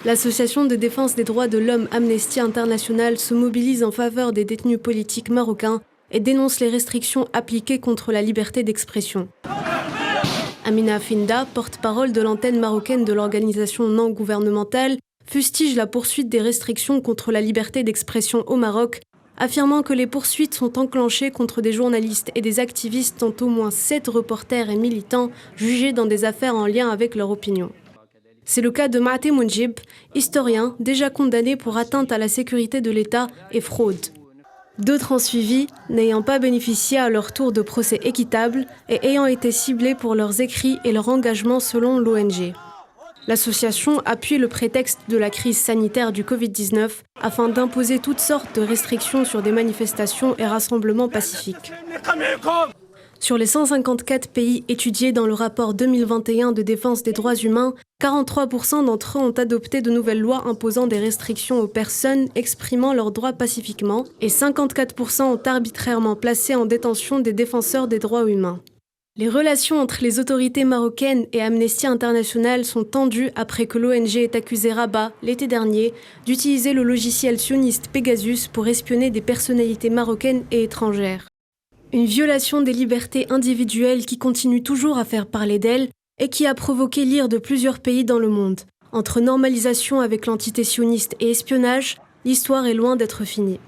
L'association de défense des droits de l'homme Amnesty International se mobilise en faveur des détenus politiques marocains et dénonce les restrictions appliquées contre la liberté d'expression. Amina Finda, porte-parole de l'antenne marocaine de l'organisation non gouvernementale, fustige la poursuite des restrictions contre la liberté d'expression au Maroc, affirmant que les poursuites sont enclenchées contre des journalistes et des activistes dont au moins 7 reporters et militants jugés dans des affaires en lien avec leur opinion. C'est le cas de Maate Mounjib, historien déjà condamné pour atteinte à la sécurité de l'État et fraude. D'autres ont suivi, n'ayant pas bénéficié à leur tour de procès équitable et ayant été ciblés pour leurs écrits et leur engagement selon l'ONG. L'association appuie le prétexte de la crise sanitaire du Covid-19 afin d'imposer toutes sortes de restrictions sur des manifestations et rassemblements pacifiques. Sur les 154 pays étudiés dans le rapport 2021 de défense des droits humains, 43% d'entre eux ont adopté de nouvelles lois imposant des restrictions aux personnes exprimant leurs droits pacifiquement et 54% ont arbitrairement placé en détention des défenseurs des droits humains. Les relations entre les autorités marocaines et Amnesty International sont tendues après que l'ONG ait accusé Rabat, l'été dernier, d'utiliser le logiciel sioniste Pegasus pour espionner des personnalités marocaines et étrangères. Une violation des libertés individuelles qui continue toujours à faire parler d'elle et qui a provoqué l'ire de plusieurs pays dans le monde. Entre normalisation avec l'entité sioniste et espionnage, l'histoire est loin d'être finie.